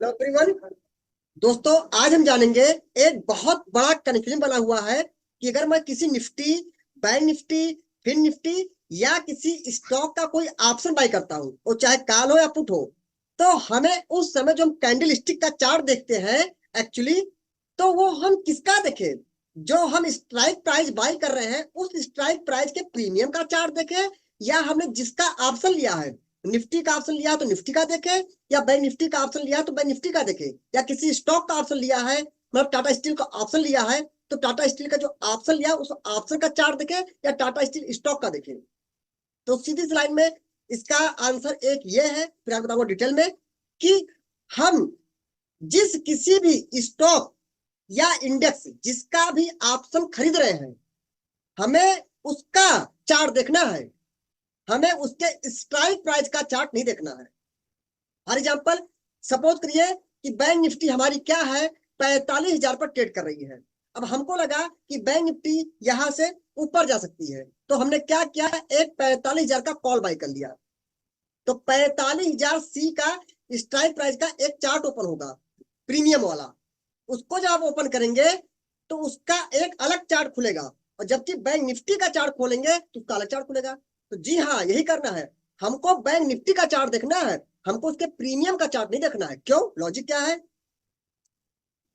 Hello everyone. दोस्तों, आज हम जानेंगे एक बहुत बड़ा कंफ्यूजन बना हुआ है कि अगर मैं किसी Nifty, Bank Nifty, Fin Nifty या किसी स्टॉक का कोई ऑप्शन बाय करता हूं, वो चाहे कॉल हो या पुट हो, तो हमें उस समय जो हम कैंडल स्टिक का चार्ट देखते हैं एक्चुअली, तो वो हम किसका देखें? जो हम स्ट्राइक प्राइस बाय कर रहे हैं उस स्ट्राइक प्राइस के प्रीमियम का चार्ट देखें, या हमने जिसका ऑप्शन लिया है, निफ्टी का ऑप्शन लिया तो निफ्टी का देखे, या बैंक निफ्टी का ऑप्शन लिया तो बैंक निफ्टी का देखे, या किसी स्टॉक का ऑप्शन लिया है, मतलब टाटा स्टील का ऑप्शन लिया है तो टाटा स्टील का जो ऑप्शन लिया उस ऑप्शन का चार्ट देखे, या टाटा स्टील स्टॉक का देखे। तो सीधी सी लाइन में इसका आंसर एक ये है, फिर आपको बताऊंगा डिटेल में कि हम जिस किसी भी स्टॉक या इंडेक्स जिसका भी ऑप्शन खरीद रहे हैं, हमें उसका चार्ट देखना है, हमें उसके स्ट्राइक प्राइस का चार्ट नहीं देखना है। फॉर एग्जाम्पल, सपोज करिए कि बैंक निफ्टी हमारी क्या है, 45,000 पर ट्रेड कर रही है। अब हमको लगा कि बैंक निफ्टी यहां से ऊपर जा सकती है, तो हमने क्या किया, एक 45,000 का कॉल बाय कर लिया। तो 45,000 सी का स्ट्राइक प्राइस का एक चार्ट ओपन होगा, प्रीमियम वाला। उसको जब आप ओपन करेंगे तो उसका एक अलग चार्ट खुलेगा, और जबकि बैंक निफ्टी का चार्ट खोलेंगे तो उसका अलग चार्ट खुलेगा। तो जी हाँ, यही करना है, हमको बैंक निफ्टी का चार्ट देखना है, हमको उसके प्रीमियम का चार्ट नहीं देखना है। क्यों? लॉजिक क्या है?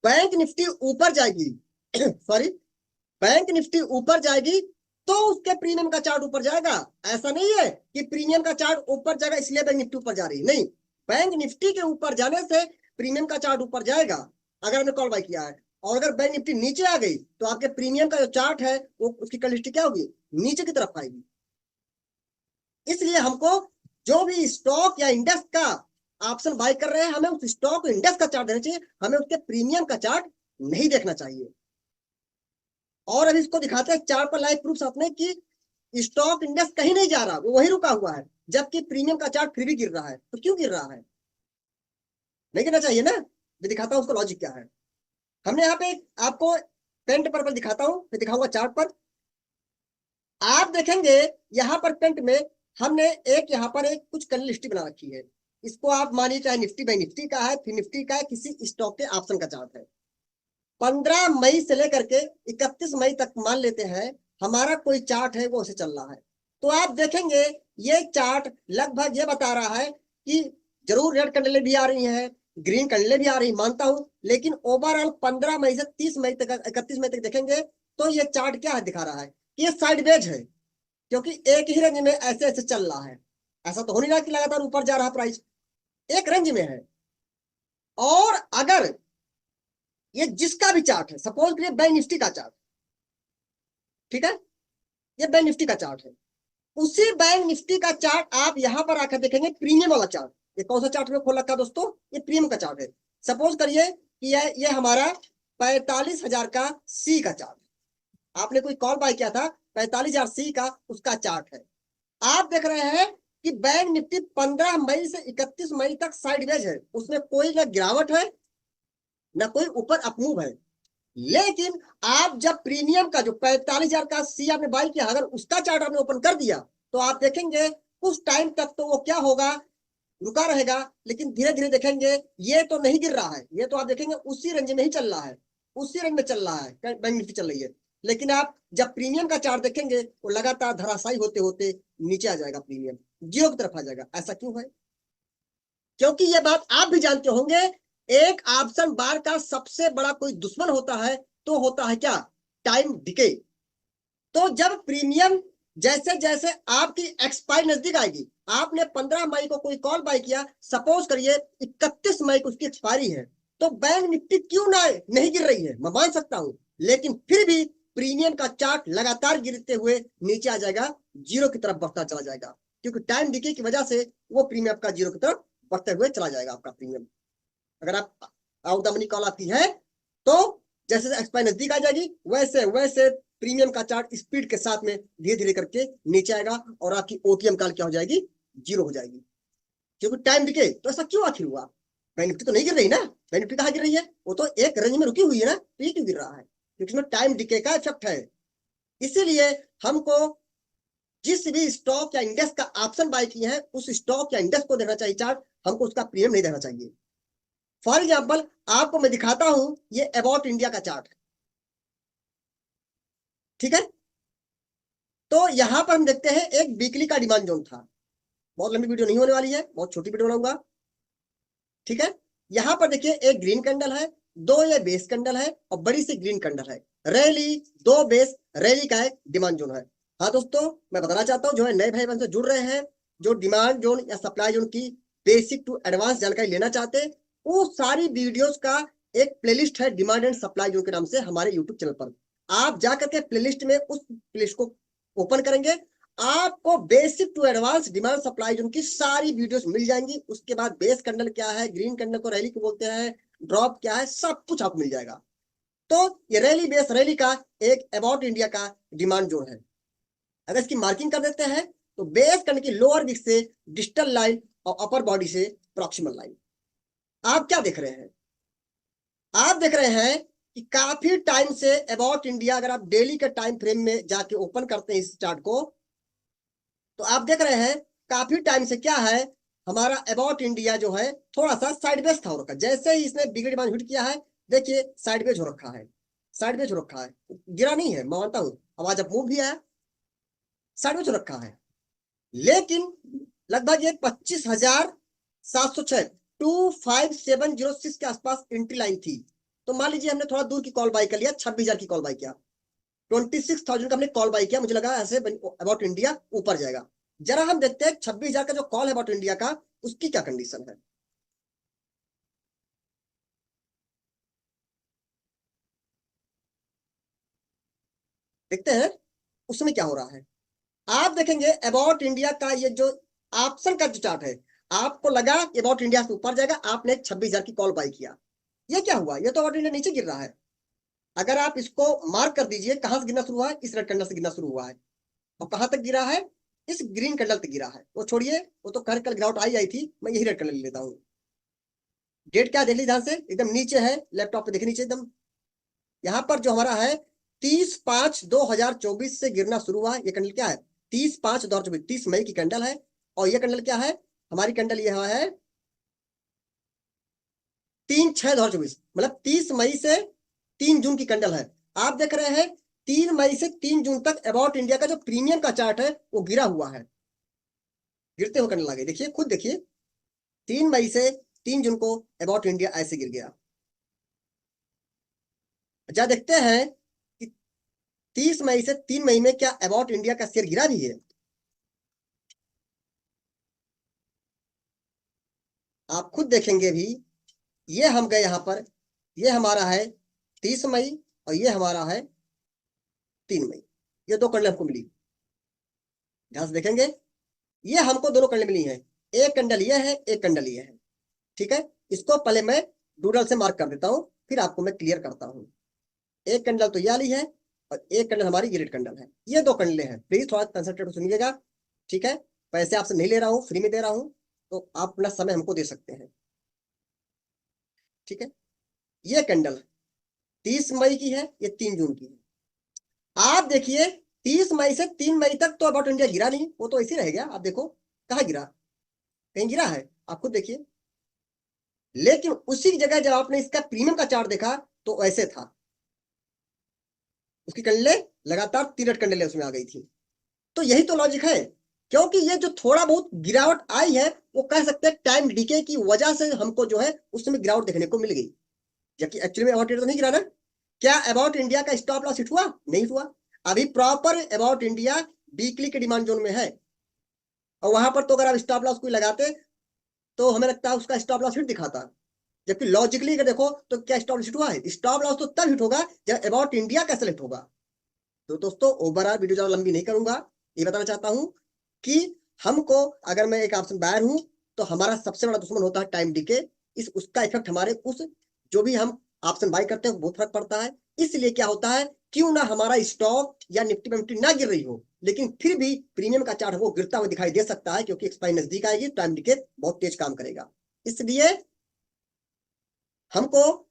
बैंक निफ्टी ऊपर जाएगी सॉरी, बैंक निफ्टी ऊपर जाएगी तो उसके प्रीमियम का चार्ट ऊपर जाएगा। ऐसा नहीं है कि प्रीमियम का चार्ट ऊपर जाएगा इसलिए बैंक निफ्टी ऊपर जा रही है, नहीं। बैंक निफ्टी के ऊपर जाने से प्रीमियम का चार्ट ऊपर जाएगा अगर हमने कॉल बाय किया है, और अगर बैंक निफ्टी नीचे आ गई तो आपके प्रीमियम का जो चार्ट है वो उसकी कंडीशन क्या होगी, नीचे की तरफ आएगी। इसलिए हमको जो भी स्टॉक या इंडेक्स का ऑप्शन बाय कर रहे हैं, हमें उस स्टॉक इंडेक्स का चार्ट देना चाहिए, हमें उसके प्रीमियम का चार्ट नहीं देखना चाहिए। और अभी इसको दिखाते हैं चार्ट पर लाइव प्रूफ साथ में कि स्टॉक इंडेक्स कहीं नहीं जा रहा, वो वही रुका हुआ है, जबकि प्रीमियम का चार्ट फिर भी गिर रहा है। तो क्यों गिर रहा है? नहीं गिरना चाहिए ना। मैं दिखाता हूँ उसका लॉजिक क्या है। हमने यहाँ पे आपको पेन पेपर पर दिखाता हूँ, फिर दिखाऊंगा चार्ट पर। आप देखेंगे यहाँ पर पेंट में हमने एक यहाँ पर एक कुछ कलर लिस्ट बना रखी है। इसको आप मानिए चाहे निफ्टी बैंक निफ्टी का है, फिर निफ्टी का है, किसी स्टॉक के ऑप्शन का चार्ट है। 15 मई से लेकर के 31 मई तक मान लेते हैं हमारा कोई चार्ट है वो उसे चल रहा है। तो आप देखेंगे ये चार्ट लगभग ये बता रहा है कि जरूर रेड कैंडलें भी आ रही हैं, ग्रीन कैंडलें भी आ रही, मानता हूं, लेकिन ओवरऑल 15 मई से 30 मई तक, 31 मई तक देखेंगे तो ये चार्ट क्या है, दिखा रहा है कि ये साइडवेज है, क्योंकि एक ही रेंज में ऐसे ऐसे चल रहा है। ऐसा तो हो नहीं रहा कि लगातार ऊपर जा रहा प्राइस, एक रेंज में है। और अगर ये जिसका भी चार्ट है, सपोज करिए बैंक निफ्टी का चार्ट, ठीक है, ये बैंक निफ्टी का चार्ट है, उसी बैंक निफ्टी का चार्ट आप यहां पर आकर देखेंगे प्रीमियम वाला चार्ट। ये कौन सा चार्ट में खोल रखा है दोस्तों? ये प्रीमियम का चार्ट है। सपोज करिए कि ये हमारा 45,000 का सी का चार्ट, आपने कोई कॉल बाय किया था 45,000 सी का, उसका चार्ट है। आप देख रहे हैं कि बैंक निफ्टी 15 मई से 31 मई तक साइडवेज है, उसमें कोई ना गिरावट है ना कोई ऊपर अपमूव है। लेकिन आप जब प्रीमियम का जो 45,000 का सी आपने बाय किया, अगर उसका चार्ट आपने ओपन कर दिया तो आप देखेंगे कुछ टाइम तक तो वो क्या होगा, रुका रहेगा, लेकिन धीरे धीरे देखेंगे ये तो नहीं गिर रहा है, ये तो आप देखेंगे उसी रेंज में ही चल रहा है, उसी रेंज में चल रहा है, बैंक निफ्टी चल रही है। लेकिन आप जब प्रीमियम का चार्ट देखेंगे वो लगातार धराशायी होते होते नीचे आ जाएगा, प्रीमियम जीरो की तरफ आ जाएगा। ऐसा क्यों है? क्योंकि ये बात आप भी जानते होंगे, एक ऑप्शन बार का सबसे बड़ा कोई दुश्मन होता है तो होता है क्या, टाइम डिके। तो जब प्रीमियम जैसे जैसे आपकी एक्सपायर नजदीक आएगी, आपने 15 मई को कोई कॉल बाय किया, सपोज करिए 31 मई को उसकी एक्सपायरी है, तो बैंक निफ्टी क्यों ना नहीं गिर रही है, मैं मान सकता हूं, लेकिन फिर भी प्रीमियम का चार्ट लगातार गिरते हुए नीचे आ जाएगा, जीरो की तरफ बढ़ता चला जाएगा, क्योंकि टाइम डिके की वजह से वो प्रीमियम का जीरो की तरफ बढ़ते हुए चला जाएगा आपका प्रीमियम। अगर आप आउट द मनी कॉल आपकी है तो जैसे एक्सपायर नजदीक आ जाएगी वैसे वैसे प्रीमियम का चार्ट स्पीड के साथ में धीरे धीरे करके नीचे आएगा, और आपकी ओटीएम कॉल क्या हो जाएगी, जीरो हो जाएगी। क्योंकि टाइम डिके। तो ऐसा क्यों आखिर हुआ? बैंक निफ्टी तो नहीं गिर रही ना, बैंक निफ्टी कहाँ गिर रही है, वो तो एक रेंज में रुकी हुई है ना, तो ये क्यों गिर रहा है? क्योंकि उसमें टाइम डिके का इफेक्ट है। इसीलिए हमको जिस भी स्टॉक या इंडेक्स का ऑप्शन बाय किए हैं उस स्टॉक या इंडेक्स को देखना चाहिए चार्ट, हमको उसका प्रीमियम नहीं देना चाहिए। फॉर एग्जाम्पल आपको मैं दिखाता हूं, ये अबाउट इंडिया का चार्ट है, ठीक है। तो यहां पर हम देखते हैं एक वीकली का डिमांड जोन था। बहुत लंबी वीडियो नहीं होने वाली है, बहुत छोटी वीडियो बनाऊंगा, ठीक है। यहां पर देखिए एक ग्रीन कैंडल है, दो ये बेस कैंडल है और बड़ी सी ग्रीन कैंडल है। रैली, दो बेस, रैली का एक डिमांड जोन है। हाँ दोस्तों, मैं बताना चाहता हूँ जो है नए भाई बहन से जुड़ रहे हैं, जो डिमांड जोन या सप्लाई जोन की बेसिक टू एडवांस जानकारी लेना चाहते हैं, वो सारी वीडियोस का एक प्लेलिस्ट है डिमांड एंड सप्लाई जोन के नाम से हमारे यूट्यूब चैनल पर। आप जाकर के प्लेलिस्ट में उस प्लेलिस्ट को ओपन करेंगे, आपको basic to advance demand supply zone की सारी वीडियोस मिल जाएंगी। उसके बाद बेस कैंडल क्या है, ग्रीन कैंडल को रैली को बोलते हैं, ड्रॉप क्या है, सब कुछ आपको मिल जाएगा। तो ये रैली बेस रैली का एक अबाउट इंडिया का डिमांड जोन है। अगर इसकी मार्किंग कर देते हैं तो बेस कैंडल की लोअर विक से डिजिटल लाइन और अपर बॉडी से प्रॉक्सिमल लाइन। आप क्या देख रहे हैं? आप देख रहे हैं कि काफी टाइम से अबाउट इंडिया, अगर आप डेली के टाइम फ्रेम में जाके ओपन करते हैं इस चार्ट को, तो आप देख रहे हैं काफी टाइम से क्या है, हमारा अबाउट इंडिया जो है थोड़ा सा साइडवेज था हो रखा। जैसे ही इसने बिगड़ डिमांड हिट किया है, देखिए साइडवेज हो रखा है, साइडवेज हो रखा है, गिरा नहीं है, मैं मानता हूं। आवाज अब मूव भी आया, साइडवेज हो रखा है। लेकिन लगभग ये 25,706 25,706 के आसपास एंट्री लाइन थी। तो मान लीजिए हमने थोड़ा दूर की कॉल बाय कर लिया, 26,000 की कॉल बाय किया, 26,000 का हमने कॉल बाय किया, मुझे लगा ऐसे अबाउट इंडिया ऊपर जाएगा। जरा हम देखते हैं 26,000 का जो कॉल है अबाउट इंडिया का, उसकी क्या कंडीशन है। देखते हैं उसमें क्या हो रहा है। आप देखेंगे अबाउट इंडिया का ये जो ऑप्शन का जो चार्ट है, आपको लगा अबाउट इंडिया से ऊपर जाएगा, आपने 26,000 की कॉल बाय किया। ये क्या हुआ, ये तो अबाउट इंडिया नीचे गिर रहा है। अगर आप इसको मार्क कर दीजिए, कहां से गिरना शुरू हुआ है, इस रेड कैंडल से गिरना शुरू हुआ है। और कहां तक गिरा है, इस ग्रीन कैंडल तक गिरा है। वो छोड़िए, वो तो कल गिरावट आई थी, मैं यही रेड कैंडल ले लेता हूँ। डेट क्या देख ली ध्यान से, एकदम नीचे है, लैपटॉप पे देखिए नीचे एकदम। यहाँ पर जो हमारा है 30/5/2024 से गिरना शुरू हुआ। ये कैंडल क्या है, 30/5/2024, 30 मई की कैंडल है। और ये कैंडल क्या है, हमारी कैंडल ये है 3/6/2024, मतलब 30 मई से 3 जून की कैंडल है। आप देख रहे हैं 3 मई से 3 जून तक अबाउट इंडिया का जो प्रीमियम का चार्ट है वो गिरा हुआ है, गिरते हुए कैंडल आ गई। देखिए खुद देखिए, 3 मई से 3 जून को अबाउट इंडिया ऐसे गिर गया। जा देखते हैं कि 30 मई से 3 मई में क्या अबाउट इंडिया का शेयर गिरा भी है। आप खुद देखेंगे भी। ये हम गए यहां पर, ये हमारा है 30 मई और ये हमारा है 3 मई। ये दो कैंडल हमको मिली, ध्यान से देखेंगे, ये हमको दोनों कैंडल मिली है। एक कैंडल ये है, एक कैंडल ये है, ठीक है। इसको पहले मैं डूडल से मार्क कर देता हूं, फिर आपको मैं क्लियर करता हूं। एक कैंडल तो ये वाली है और एक कैंडल हमारी ये रेड कैंडल है। ये दो कैंडल हैं, प्लीज थोड़ा कंसंट्रेट सुनिएगा, ठीक है। पैसे आपसे नहीं ले रहा हूँ, फ्री में दे रहा हूँ, तो आप अपना समय हमको दे सकते हैं, ठीक है। ये कैंडल 30 मई की है, ये 3 जून की है। आप देखिए 30 मई से 3 मई तक तो अबाउट इंडिया गिरा नहीं, वो तो ऐसे रह गया। आप देखो कहाँ गिरा, कहीं गिरा है, आप खुद देखिए। लेकिन उसी की जगह जब आपने इसका प्रीमियम का चार्ट देखा तो ऐसे था, उसकी कंडले लगातार 3 कंडले उसमें आ गई थी। तो यही तो लॉजिक है, क्योंकि ये जो थोड़ा बहुत गिरावट आई है, वो कह सकते हैं टाइम डीके की वजह से हमको जो है उसमें गिरावट देखने को मिल गई। जबकि एक्चुअली में अबाउट इंडिया तो नहीं गिरा ना। क्या अबाउट इंडिया का स्टॉप लॉस हिट हुआ? नहीं हुआ। अभी प्रॉपर अबाउट इंडिया वीकली के डिमांड जोन में है। और वहां पर तो अगर आप स्टॉप लॉस कोई लगाते तो हमें लगता है उसका स्टॉप लॉस हिट दिखाता। जबकि लॉजिकली अगर देखो तो क्या स्टॉप लॉस हिट हुआ है? स्टॉप लॉस तो तब हिट होगा जब अबाउट इंडिया का सेलेक्ट होगा। तो दोस्तों ओवरऑल वीडियो ज्यादा लंबी नहीं करूंगा, ये बताना चाहता हूं कि हमको, अगर मैं एक ऑप्शन बायर हूं, तो हमारा सबसे बड़ा दुश्मन होता है टाइम डीके। इस उसका इफेक्ट हमारे उस जो भी हम ऑप्शन बाय करते हैं बहुत फर्क पड़ता है। इसलिए क्या होता है, क्यों ना हमारा स्टॉक या निफ्टी निफ्टी ना गिर रही हो, लेकिन फिर भी प्रीमियम का चार्ट वो गिरता हुआ दिखाई दे सकता है, क्योंकि एक्सपायरी नजदीक आएगी, टाइम डीके बहुत तेज काम करेगा। इसलिए हमको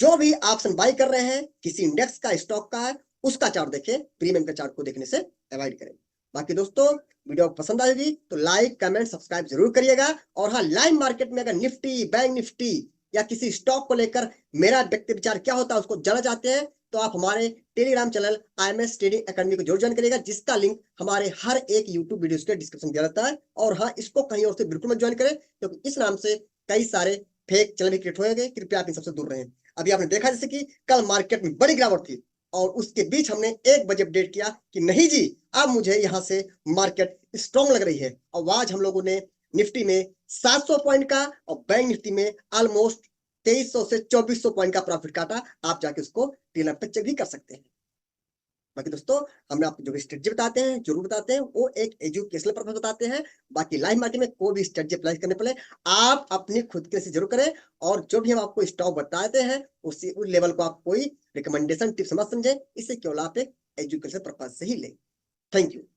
जो भी ऑप्शन बाय कर रहे हैं किसी इंडेक्स का, स्टॉक का है, उसका चार्ट देखें, प्रीमियम का चार्ट को देखने से अवॉइड करें। बाकी दोस्तों वीडियो पसंद आएगी तो लाइक कमेंट सब्सक्राइब जरूर करिएगा। और हाँ, लाइव मार्केट में अगर निफ्टी बैंक निफ्टी या किसी स्टॉक को लेकर मेरा व्यक्ति विचार क्या होता है उसको जानना चाहते हैं तो आप हमारे Telegram channel IMS trading academy को जरूर ज्वाइन करिएगा, जिसका लिंक हमारे हर एक यूट्यूब वीडियो के डिस्क्रिप्शन दिया रहता है। और हाँ, इसको कहीं और से बिल्कुल मत ज्वाइन करें, क्योंकि इस नाम से कई सारे फेक चैनल भी क्रिएट हो गए। कृपया आप इन सबसे दूर रहें। अभी आपने देखा जैसे कि कल मार्केट में बड़ी गिरावट थी और उसके बीच हमने 1 बजे अपडेट किया कि नहीं जी, अब मुझे यहाँ से मार्केट स्ट्रॉन्ग लग रही है। और आज हम लोगों ने निफ्टी में 700 पॉइंट का और बैंक निफ्टी में ऑलमोस्ट 2300 से 2400 पॉइंट का प्रॉफिट काटा। आप जाके उसको टेलर पे चेक भी कर सकते हैं। बाकी दोस्तों, हमने आपको जो भी स्ट्रेटजी बताते हैं जरूर बताते हैं, वो एक एजुकेशनल पर्पस बताते हैं। बाकी लाइव मार्केट में कोई भी स्ट्रेटजी अप्लाई करने पहले आप अपनी खुद के से जरूर करें। और जो भी हम आपको स्टॉक बताते हैं उसी उस लेवल को आप कोई रिकमेंडेशन टिप्स मत समझे, इसे केवल आप एक एजुकेशनल पर्पस से ही लें। Thank you.